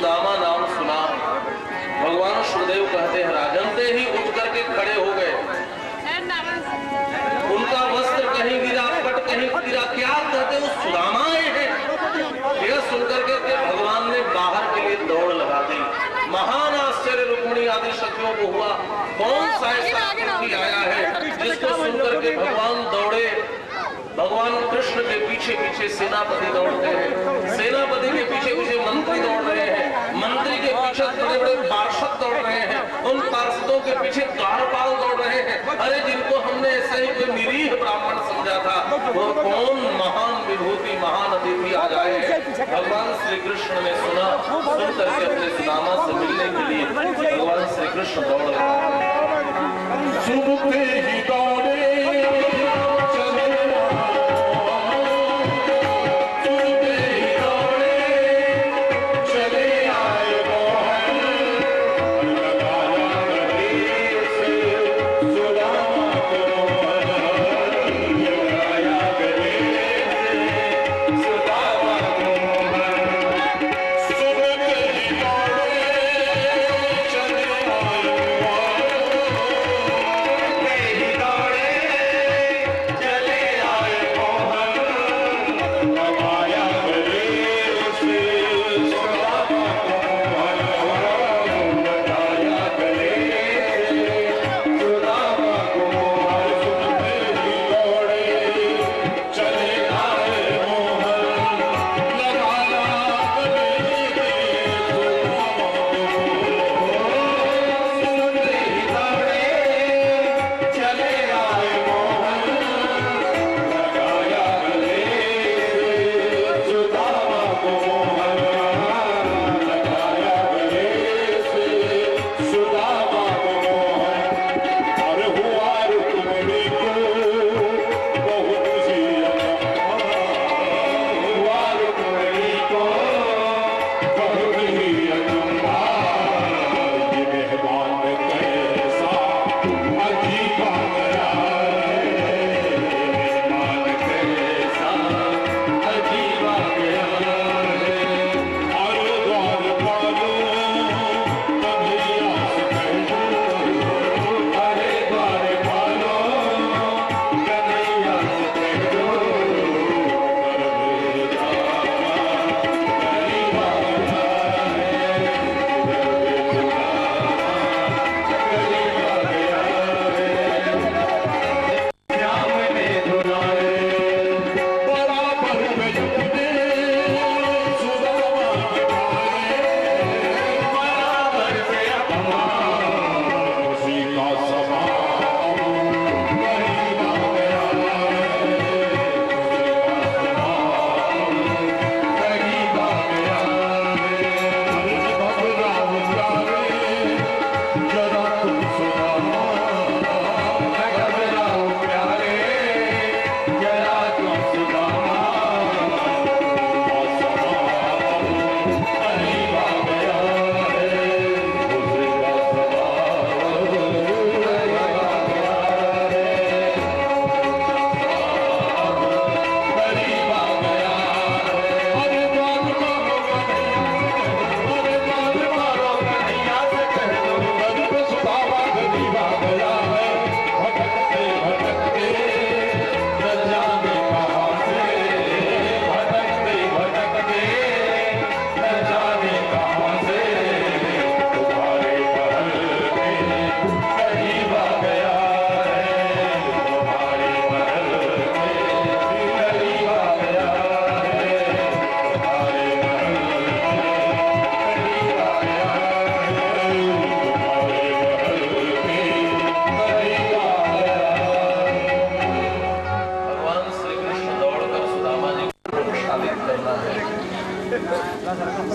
सुदामा नाम सुना। भगवान सुखदेव कहते हैं राजन ते ही उठ करके खड़े हो गए। उनका वस्त्र कहीं गिरा, पट कहीं गिरा, क्या कहते वो सुदामा है। यह सुनकर के भगवान ने बाहर के लिए दौड़ लगा दी। महान आश्चर्य रुक्मिणी आदि सखियों को हुआ, कौन सा ऐसा व्यक्ति आया है जिसको सुनकर के भगवान दौड़े। भगवान कृष्ण के पीछे पीछे सेनापति दौड़ते हैं, सेनापति के पीछे पीछे मंत्री दौड़ रहे हैं, मंत्री के पीछे बड़े बड़े पार्षद दौड़ रहे हैं, उन पार्षदों के पीछे द्वारपाल दौड़ रहे हैं। अरे जिनको हमने ऐसे ही कोई निरीह ब्राह्मण समझा था, वो कौन महान विभूति महान अतिथि आ जाए। भगवान श्री कृष्ण ने सुना, सुन करके अपने सुदामा से मिलने के लिए भगवान श्री कृष्ण दौड़ रहे। सुनते ही दौड़े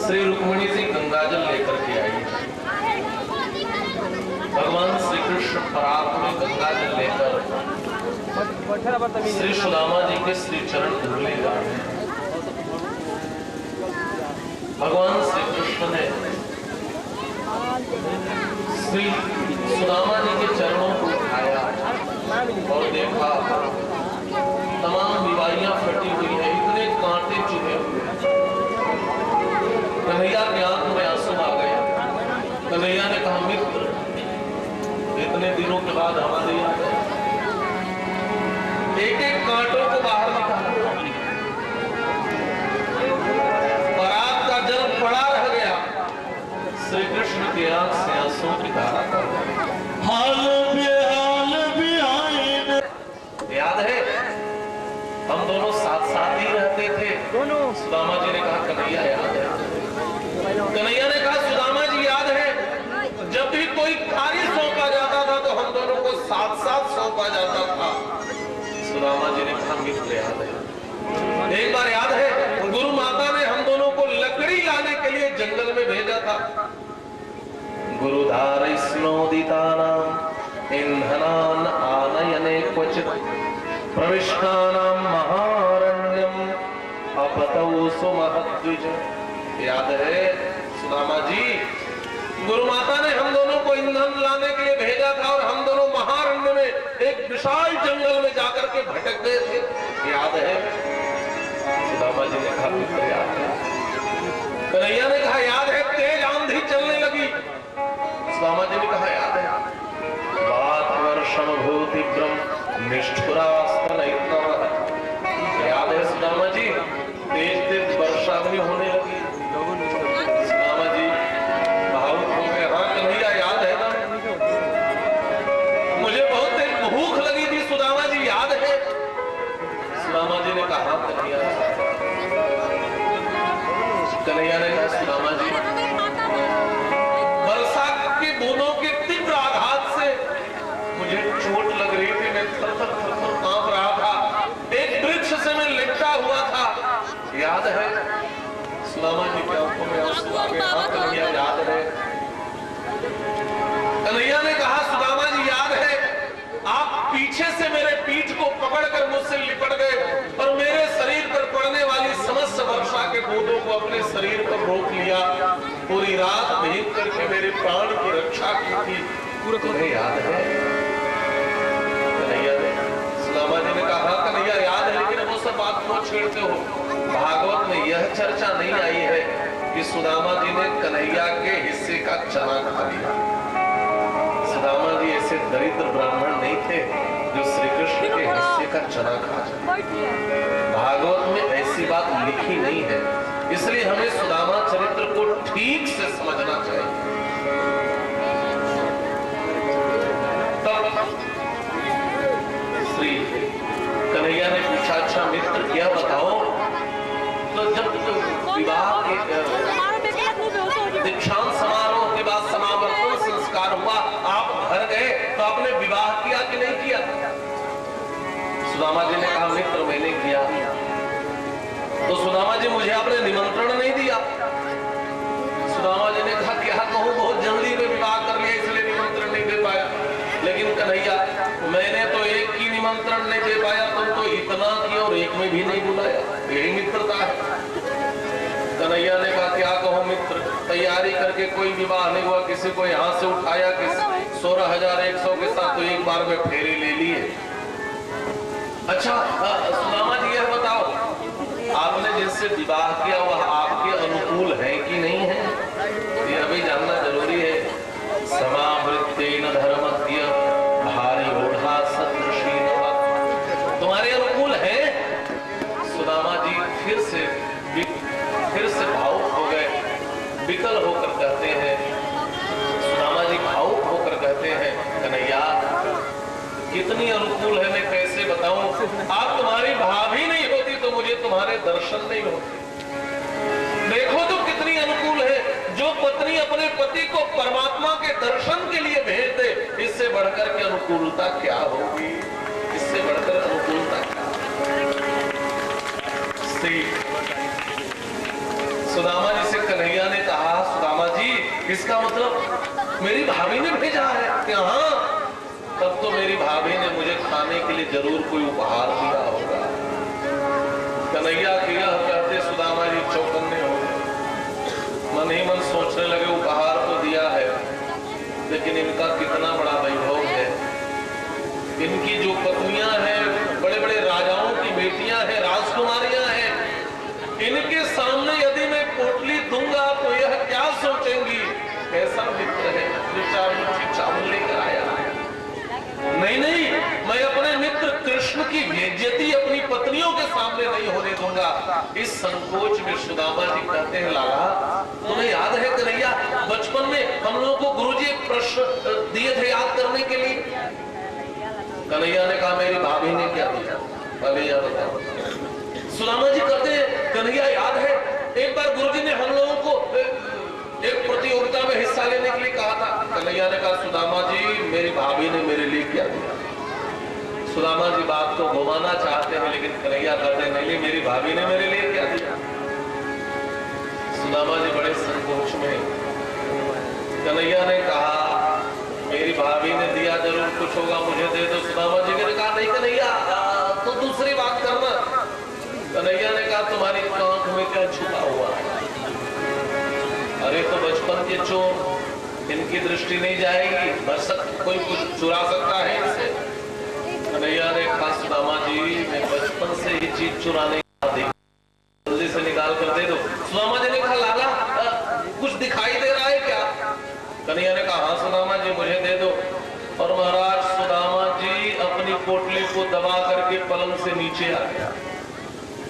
श्री रुक्मिणी जी गंगाजल लेकर के आई। भगवान श्री कृष्ण पराग में गंगाजल लेकर श्री सुदामा जी के श्री चरण धुले जा रहे हैं। भगवान श्री कृष्ण ने श्री सुदामा जी के चरणों को उठाया और देखा तमाम बीमारियां फटी हुई है, इतने कांटे चुभे हुए। कन्हैया के आंख में आंसू कितने दिनों के बाद हमारे यहाँ एक एक कांटों को बाहर निकाला, बारात का जल पड़ा रह गया, श्री कृष्ण की आंख से आंसू की धारा कर गई। हाल बिहाइन याद है हम दोनों साथ साथ ही रहते थे। सुदामा जी ने कहा कन्हैया याद है। कन्हैया ने कहा सुदामा जी याद है, जब भी कोई कार्य सौंपा जाता था तो हम दोनों को साथ साथ सौंपा जाता था। सुदामा जी ने कहा मित्र याद है। एक बार याद है गुरु माता ने हम दोनों को लकड़ी लाने के लिए जंगल में भेजा था। गुरुधार स्नोदितानां इंधनान आनयने क्वचित् प्रविष्टानां महारण्यम अपतौ सुमहद्विज। याद है सुदामा जी, गुरु माता ने हम दोनों को ईंधन लाने के लिए भेजा था और हम दोनों महारण्य में एक विशाल जंगल में जाकर के भटक गए थे। याद है? सुदामा जी ने कहा मित्र याद है। कन्हैया ने कहा याद है, तेज आंधी चलने लगी। सुदामा जी ने कहा याद है। बात वर्षम भूति ब्रह्म निष्ठुरास्तन याद है सुदामा जी, तेज तेज वर्षा भी होने लगी। सुदामा जी भावुक हो गए। हाँ कन्हैया याद है ना, मुझे बहुत तेज भूख लगी थी सुदामा जी याद है। सुदामा जी ने कहा कन्हैया। कन्हैया ने कहा सुदामा जी, वर्षा के बूंदों के तीव्र आघात से मुझे चोट लग रही थी, मैं थर-थर कांप रहा था, एक वृक्ष से मैं लिपटा हुआ था। याद है? सुदामा जी की आंखों में आंसू आ गए। हाँ कन्हैया याद है। कन्हैया ने कहा सुदामा जी याद है, आप पीछे से मेरे पीठ को पकड़कर मुझसे लिपट गए और मेरे शरीर पर पड़ने वाली समस्त वर्षा के बूंदों को अपने शरीर पर रोक लिया। पूरी रात भीग करके मेरे प्राण की रक्षा की थी। तुम्हें याद है? कन्हैया ने, सुदामा जी ने कहा कन्हैया याद है, लेकिन वो सब बात क्यों छेड़ते हो? भागवत में यह चर्चा नहीं आई है कि सुदामा जी ने कन्हैया के हिस्से का चना खा लिया। सुदामा जी ऐसे दरिद्र ब्राह्मण नहीं थे जो श्री कृष्ण के हिस्से का चना खा जाए। भागवत में ऐसी बात लिखी नहीं है, इसलिए हमें सुदामा चरित्र को ठीक से समझना चाहिए। तब श्री कन्हैया ने पूछा अच्छा मित्र क्या बताओ, तो जब विवाह के दीक्षांत समारोह के बाद समावर्तन संस्कार हुआ, आप घर गए तो आपने विवाह किया कि नहीं किया? सुदामा जी ने कहा मित्र मैंने किया। तो सुदामा जी मुझे आपने निमंत्रण नहीं दिया। सुदामा जी ने कहा क्या कहूं, बहुत जल्दी में विवाह कर लिया इसलिए निमंत्रण नहीं दे पाया। लेकिन कन्हैया मैंने तो एक की निमंत्रण नहीं दे पाया, तुम तो इतना की और एक में भी नहीं बुलाया, यही मित्रता है। कन्हैया ने कहा क्या कहो मित्र, तैयारी करके कोई विवाह नहीं हुआ, किसी को यहाँ से उठाया, किसी 16,100 के साथ तो एक बार में फेरे ले लिए। अच्छा सुदामा जी यह बताओ, आपने जिससे विवाह किया वह आपके अनुकूल है कि नहीं है? ये अभी जानना जरूरी है। समावृत्तेन धर्मस्य भारी ओढ़ा सदृशीन, तुम्हारे अनुकूल है? सुदामा जी फिर से भावुक हो गए, विकल होकर कहते हैं। सुदामा जी भावुक होकर कहते हैं कन्हैया कितनी अनुकूल है मैं कैसे बताऊं, आप तुम्हारी भाभी नहीं होती तो मुझे तुम्हारे दर्शन नहीं होते। देखो तो कितनी अनुकूल है, जो पत्नी अपने पति को परमात्मा के दर्शन के लिए भेज दे, इससे बढ़कर के अनुकूलता क्या होगी? इससे बढ़कर अनुकूलता क्या? सुदामा जी से कन्हैया ने कहा सुदामा जी इसका मतलब मेरी भाभी ने भेजा है कि हाँ, तब तो मेरी भाभी ने मुझे खाने के लिए जरूर कोई उपहार दिया होगा। कन्हैया किया कहते सुदामा जी चौकन्ने हो गए, मन ही मन सोचने लगे उपहार तो दिया है लेकिन इनका कितना बड़ा वैभव है। इनकी जो पत्नियां हैं, बड़े बड़े राजाओं की बेटियां हैं, राजकुमारियां हैं, इनके सामने यदि मैं पोटली दूंगा तो यह क्या सोचेंगी? कैसा मित्र है जो 4 मुट्ठी चावल लेकर आया है। नहीं नहीं, मैं अपने मित्र कृष्ण की बेइज्जती अपनी पत्नियों के सामने नहीं होने दूंगा। इस संकोच में सुदामा जी कहते हैं, लाला तुम्हें याद है कन्हैया, बचपन में हम लोगों को गुरुजी एक प्रश्न दिए थे याद करने के लिए। कन्हैया ने कहा मेरी भाभी ने क्या दिया, कन्हैया बताओ। सुदामा जी कहते हैं, कन्हैया याद है एक बार गुरुजी ने हम लोगों को एक प्रतियोगिता में हिस्सा लेने के लिए कहा था। कन्हैया ने कहा, सुदामा जी मेरी भाभी ने मेरे लिए क्या दिया। सुदामा जी बात को घुमाना चाहते हैं, लेकिन कन्हैया कहते हैं, नहीं मेरी भाभी ने मेरे लिए क्या दिया। सुदामा जी बड़े संकोच में। कन्हैया ने कहा, मेरी भाभी ने दिया जरूर कुछ होगा, मुझे दे दो। सुदामा जी ने कहा, नहीं कन्हैया तो दूसरी बात करना। कन्हैया ने कहा, तुम्हारी आंख में क्या छुपा हुआ है। अरे तो बचपन के चोर, इनकी दृष्टि नहीं जाएगी, कोई कुछ चुरा सकता है इनसे। कन्हैया ने कहा, सुदामा जी मैं बचपन से ही चीज चुराने जल्दी से निकाल कर दे दो। सुदामा जी ने कहा, लाला कुछ दिखाई दे रहा है क्या। कन्हैया ने कहा, हाँ सुदामा जी मुझे दे दो। और महाराज सुदामा जी अपनी पोटली को दबा करके पलंग से नीचे आ गया,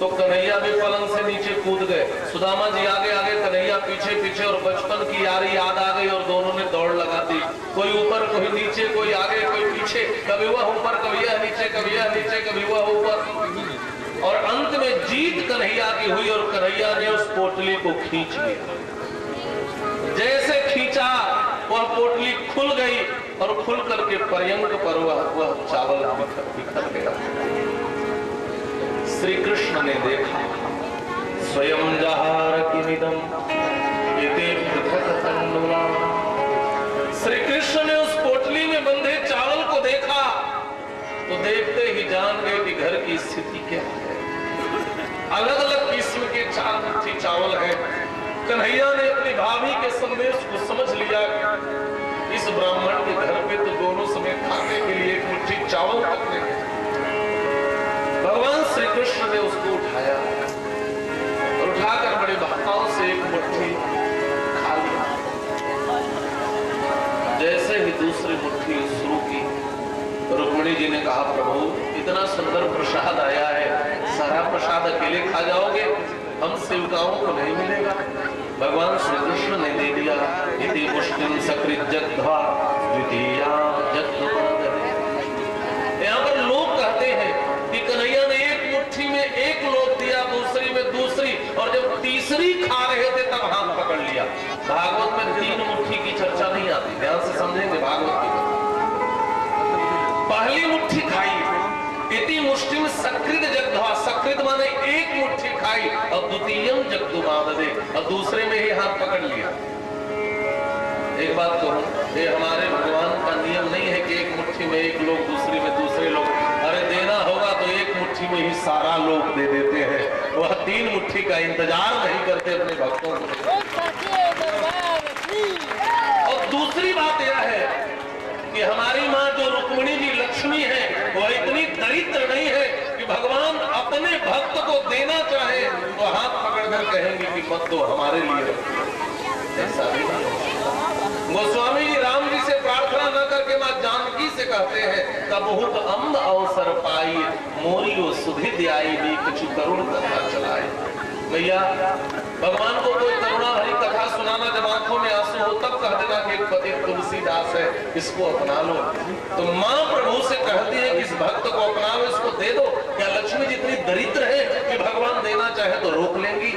तो कन्हैया भी पलंग से नीचे कूद गए। सुदामा जी आगे आगे, कन्हैया पीछे पीछे, और बचपन की यारी याद आ गई और दोनों ने दौड़ लगा दी। कोई ऊपर कोई नीचे, कोई आगे कोई पीछे, कभी वह ऊपर कभी यह नीचे, कभी यह नीचे कभी वह ऊपर। और अंत में जीत कन्हैया की हुई और कन्हैया ने उस पोटली को खींच लिया। जैसे खींचा वह पोटली खुल गई और खुल करके पर्यंक पर वह चावल बिखर गया। श्री कृष्ण ने देखा, स्वयं जहार किमिदं इति पृथक तन्नुना। श्री कृष्ण ने उस पोटली में बंधे चावल को देखा तो देखते ही जान गए कि घर की स्थिति क्या है। अलग अलग किस्म के 4 मुट्ठी चावल है। कन्हैया ने अपनी भाभी के संदेश को समझ लिया, इस ब्राह्मण के घर पे तो दोनों समय खाने के लिए 1 मुट्ठी चावल रखने हैं। भगवान श्री कृष्ण ने उसको उठाया और उठाकर बड़े भाव से 1 मुट्ठी खा लिया। जैसे ही दूसरी मुट्ठी शुरू की, रुक्मिणी जी ने कहा, प्रभु इतना सुंदर प्रसाद आया है, सारा प्रसाद अकेले खा जाओगे, हम सेवकाओं को नहीं मिलेगा। भगवान श्री कृष्ण ने दे दिया। इति मुष्टिं सकृत जग्ध्वा द्वितीया जग्ध्वा। यहाँ पर लोग कहते हैं कि कन्हैया ने 1 मुट्ठी में 1 लोक दिया, दूसरी में दूसरी, और जब तीसरी खा रहे थे तब हाथ पकड़ लिया। भागवत में 3 मुट्ठी की चर्चा नहीं आती, ध्यान से समझेंगे भागवत की। पहली मुट्ठी खाई, इति मुष्टिं सकृत जग्ध्वा, सकृत माने 1 मुट्ठी खाई, और द्वितीयं जग्धुमाददे, और दूसरे में ही हाथ पकड़ लिया। एक बात कहूं, ये हमारे भगवान का नियम नहीं है कि 1 मुट्ठी में 1 लोग, दूसरी में दूसरे लोग। अरे देना होगा तो 1 मुट्ठी में ही सारा लोग दे देते हैं, वह 3 मुट्ठी का इंतजार नहीं करते अपने भक्तों को। और दूसरी बात यह है कि हमारी माँ जो रुक्मिणी जी लक्ष्मी है, वह इतनी दरिद्र नहीं है कि भगवान अपने भक्त को देना चाहे तो हाथ पकड़कर कहेंगे कि मत दो, हमारे लिए। ऐसा नहीं। गोस्वामी जी राम जी से प्रार्थना न करके माँ जानकी से कहते हैं, का बहुत अम्ब अवसर पाई, मोरियो सुधि दियाई भी कुछ करुण कथा चलाए। भैया भगवान को कोई करुणा भरी कथा सुनाना, जब आंखों में आंसू हो तब कह देना कि एक पति तुलसीदास है, इसको अपना लो। तो माँ प्रभु से कहती है कि इस भक्त को अपना लो, इसको दे दो। क्या लक्ष्मी जितनी दरिद्र है कि भगवान देना चाहे तो रोक लेंगी?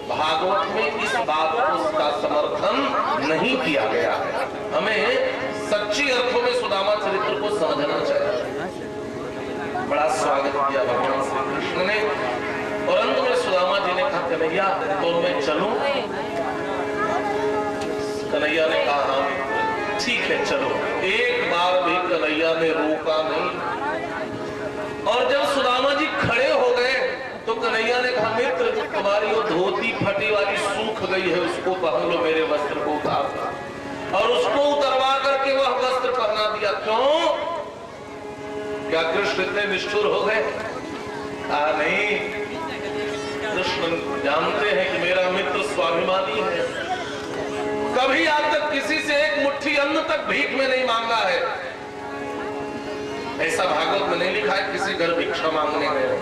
भागवत में इस बात को का समर्थन नहीं किया गया है। हमें सच्ची अर्थों में सुदामा चरित्र को समझना चाहिए। बड़ा स्वागत किया भगवान श्री कृष्ण ने, और अंत में सुदामा जी ने कहा, कन्हैया तो मैं चलूं? कन्हैया ने कहा, हाँ ठीक है चलो। एक बार भी कन्हैया ने रोका नहीं। और जब सुदामा जी खड़े हो गए तो कन्हैया ने कहा, मित्र तुम्हारी वो धोती फटी वाली सूख गई है, उसको पहन लो, मेरे वस्त्र को उतार। और उसको उतरवा करके वह वस्त्र पहना दिया। क्यों? क्या कृष्ण इतने निष्ठुर हो गए? नहीं, कृष्ण जानते हैं कि मेरा मित्र स्वाभिमानी है, कभी आज तक किसी से 1 मुट्ठी अन्न तक भीख में नहीं मांगा है। ऐसा भागवत में नहीं लिखा है किसी घर भिक्षा मांगने गए,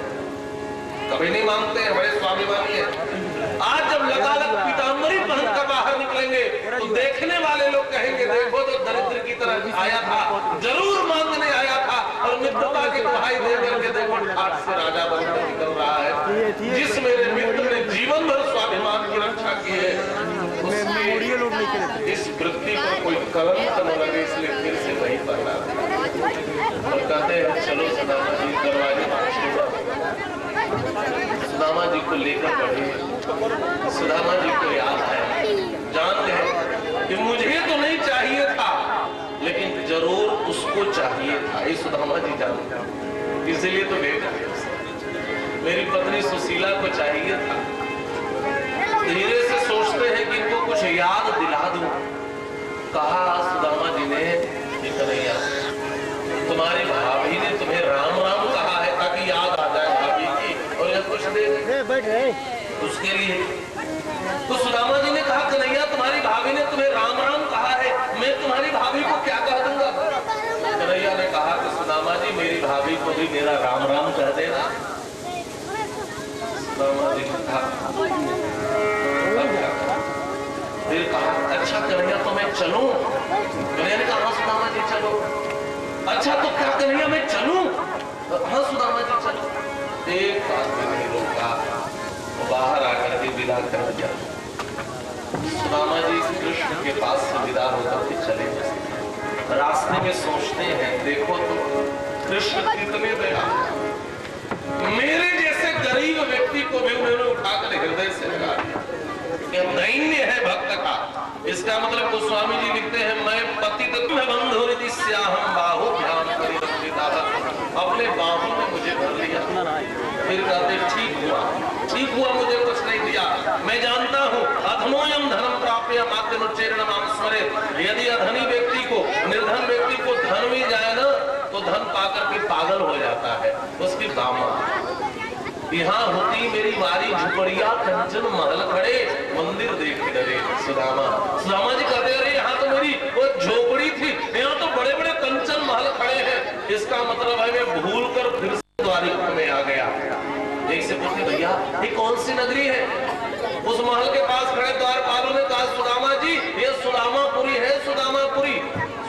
कभी नहीं मांगते हैं, बड़े स्वाभिमानी है। आज जब लगालग पीताम्बरी पहनकर बाहर निकलेंगे तो देखने वाले लोग कहेंगे देखो तो दरिद्र की तरह आया था, जरूर मांगने आया था, और मित्रता के दुहाई दे करके देखो ठाट से राजा बनकर निकल रहा है। जिस मेरे मित्र ने जीवन भर स्वाभिमान की रक्षा की है, इस वृत्ति पर कोई कलंक न लगे, इसलिए फिर से वही पढ़ना। और कहते हैं चलो सुदामा जी दरवाजे सुदामा जी को लेकर बढ़े। सुदामा जी को याद है, जानते हैं कि मुझे तो नहीं चाहिए था, लेकिन जरूर उसको चाहिए था, ये सुदामा जी जानते हैं, इसीलिए तो भेजा मेरी पत्नी सुशीला को चाहिए था। धीरे से सोचते हैं कि इनको कुछ याद दिला दूं। कहा सुदामा जी ने, कन्हैया तुम्हारी भाभी ने तुम्हें राम राम कहा है ताकि याद आ जाए भाभी की, और यह कुछ दे उसके लिए। तो सुदामा जी ने कहा कन्हैया तुम्हारी भाभी ने तुम्हें राम राम कहा है, मैं तुम्हारी भाभी को क्या कह दूंगा? कन्हैया ने कहा कि सुदामा जी मेरी भाभी को भी मेरा राम राम कह देना। सुदामा जी ने कहा फिर कहा अच्छा कन्हैया तो मैं चलूं? कन्हैया ने कहा सुदामा जी चलो। अच्छा तो क्या कन्हैया मैं चलूं? हाँ सुदामा जी चलो। एक बात में नहीं रोका, बाहर आकर के विदा कर दिया। सुदामा जी कृष्ण के पास से विदा होकर के चले। रास्ते में सोचते हैं देखो तो कृष्ण कितने दया, मेरे जैसे गरीब व्यक्ति को भी उन्होंने उठाकर हृदय से लगा दिया। दैन्य है भक्त का। इसका मतलब गोस्वामी जी लिखते हैं मैं पतित बंधु रीति श्याम बाहुभ्याम परिरक्षिता, अपने बाहों में मुझे भर लिया। फिर कहते ठीक हुआ मुझे कुछ नहीं दिया, मैं जानता हूँ अधनोयम धनम प्राप्य माध्यमुच्चेरण माम स्मरे। यदि अधनी व्यक्ति को, निर्धन व्यक्ति को धन मिल जाए ना तो धन पाकर के पागल हो जाता है। उसकी दामा यहाँ होती मेरी मारी झुपड़िया कंचन महल खड़े, मंदिर देख डरे। सुदामा जी कहते अरे यहाँ तो मेरी वो झोपड़ी थी, यहाँ तो बड़े बड़े कंचन महल खड़े हैं। इसका मतलब है मैं भूल कर फिर से द्वारिका में आ गया। एक से पूछे भैया ये कौन सी नगरी है? उस महल के पास खड़े द्वारपालों ने कहा सुदामा जी ये सुदामापुरी है, सुदामापुरी।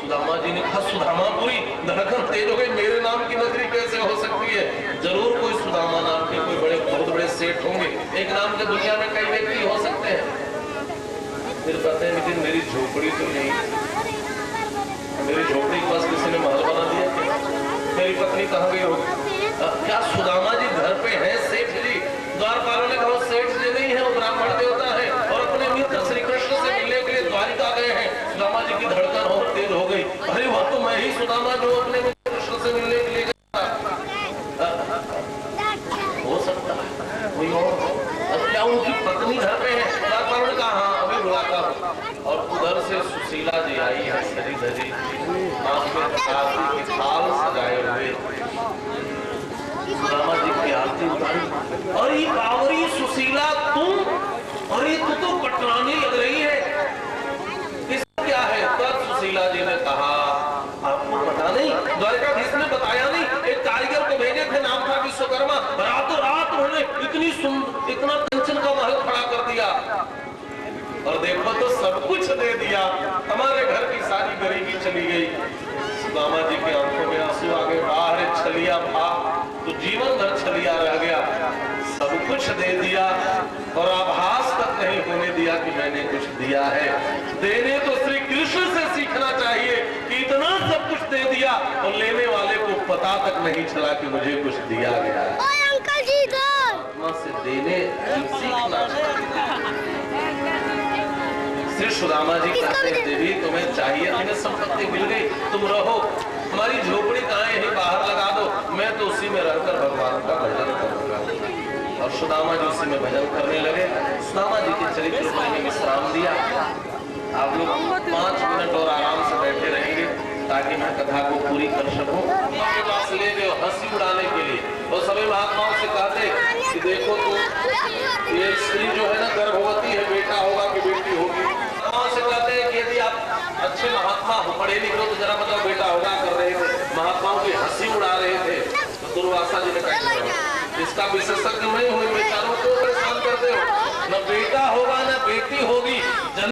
सुदामा जी ने कहा सुदामापुरी? धड़कन तेज हो गई, मेरे नाम की नगरी कैसे हो सकती है? जरूर कोई सुदामा नाम के कोई बड़े बहुत बड़े सेठ होंगे, एक नाम के दुनिया में कई व्यक्ति हो सकते हैं। फिर कहते हैं लेकिन मेरी झोपड़ी तो नहीं, मेरी झोपड़ी के पास किसी ने महल बना दिया। मेरी पत्नी कहाँ गई होगी? क्या सुदामा जी घर पे है? सेठ जी। द्वारपालों ने कहा सेठ जी नहीं है, वो ब्राह्मण देवता है और अपने मित्र श्री कृष्ण से मिलने के लिए द्वारिका गए हैं। सुदामा जी की धड़कन और तेज हो गई, अरे वह तो मैं ही सुदामा जो अपने मित्र कृष्ण से मिलने के लिए गया। हो सकता है कोई और, क्या उनकी पत्नी घर पे है? द्वारपालों ने कहा हाँ अभी बुलाता हूँ। और उधर से सुशीला जी आई है, सरी धरी आंख में आरती की थाल सजाए हुए। सुदामा जी की आरती उतारी और ये बावरी सुशीला तुम, और ये तू तो पटरानी लग रही है, इसका क्या है? तब सुशीला जी ने कहा आपको पता नहीं, द्वारिकाधीश ने बताया नहीं, एक कारीगर को भेजे थे नाम था विश्वकर्मा, रातों रात उन्होंने इतना कंचन का महल खड़ा कर दिया और देखो तो सब कुछ दे दिया, हमारे घर की सारी गरीबी चली गई। सुदामा जी के आंखों में आंसू आ गए, बाहर छलिया था तो जीवन भर छलिया रह गया, सब कुछ दे दिया और आभास तक नहीं होने दिया कि मैंने कुछ दिया है। देने तो श्री कृष्ण से सीखना चाहिए कि इतना सब कुछ दे दिया और लेने वाले को पता तक नहीं चला कि मुझे कुछ दिया गया है। अंकल जी आत्मा से देने सीखना चाहिए। श्री सुदामा जी कहते हैं देवी तुम्हें चाहिए, तुम्हें संपत्ति मिल गई, तुम रहो, हमारी झोपड़ी कहाँ है यहीं बाहर लगा दो, मैं तो उसी में रहकर भगवान का भजन करूंगा। और सुदामा जी उसी में भजन करने लगे। सुदामा जी के चरित्र को मैंने विश्राम दिया। आप लोग 5 मिनट और आराम से बैठे रहेंगे ताकि मैं कथा को पूरी कर सकूं। अपने पास ले गए हंसी उड़ाने के लिए, और सभी महात्माओं से कहते कि देखो तो ये स्त्री जो है ना गर्भवती है, बेटा होगा कि बेटी होगी। से कहते हैं कि यदि आप अच्छे महात्मा हो, पढ़े लिखे हो तो जरा मतलब बेटा होगा कर रहे थे। महात्माओं की हंसी उड़ा रहे थे तो दुर्वासा जी ने कहा इसका विशेषज्ञ मैं हूँ, बेचारों को परेशान करते हो, न बेटा होगा न बेटी होगी।